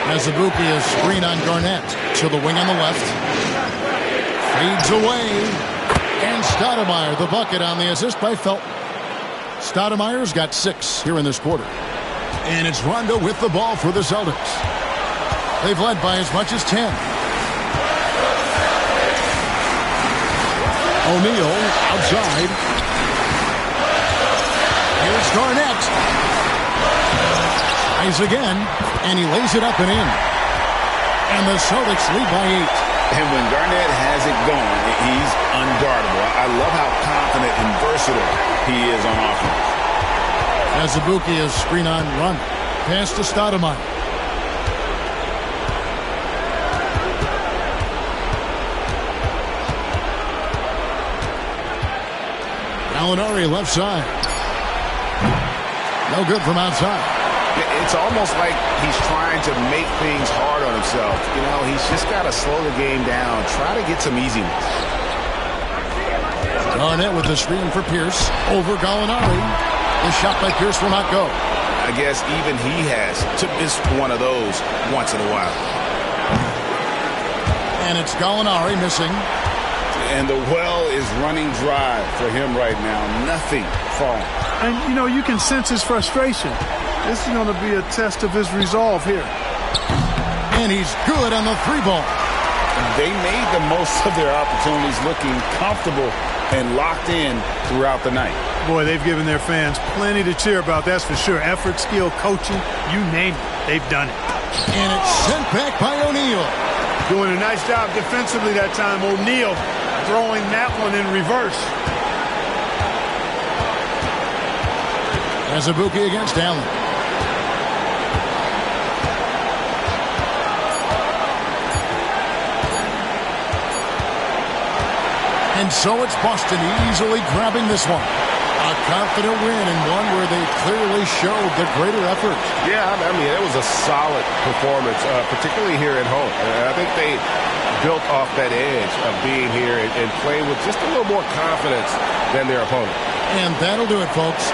Azubuike is screen on Garnett to the wing on the left. Fades away. And Stoudemire, the bucket on the assist by Felton. Stoudemire's got 6 here in this quarter. And it's Rondo with the ball for the Celtics. They've led by as much as 10. O'Neal outside. Here's Garnett. Tries again, and he lays it up and in. And the Celtics lead by 8. And when Garnett has it going, he's unguardable. I love how confident and versatile he is on offense. Azubuike is screen on run. Pass to Stoudemire. Gallinari left side. No good from outside. It's almost like he's trying to make things hard on himself. You know, he's just got to slow the game down. Try to get some easiness. Garnett with the screen for Pierce. Over Gallinari. The shot by Pierce will not go. I guess even he has to miss one of those once in a while. And it's Gallinari missing. And the well is running dry for him right now. Nothing falling. And, you know, you can sense his frustration. This is going to be a test of his resolve here. And he's good on the 3-ball. They made the most of their opportunities, looking comfortable and locked in throughout the night. Boy, they've given their fans plenty to cheer about, that's for sure. Effort, skill, coaching, you name it, they've done it. And it's sent back by O'Neal. Doing a nice job defensively that time. O'Neal throwing that one in reverse. Azubuike against Allen. And so it's Boston easily grabbing this one. A confident win, and one where they clearly showed the greater effort. Yeah, I mean, it was a solid performance, particularly here at home. I think they built off that edge of being here and playing with just a little more confidence than their opponent. And that'll do it, folks.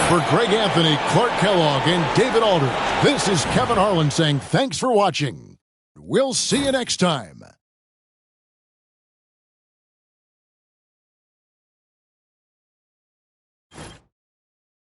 For Greg Anthony, Clark Kellogg, and David Alder, this is Kevin Harlan saying thanks for watching. We'll see you next time.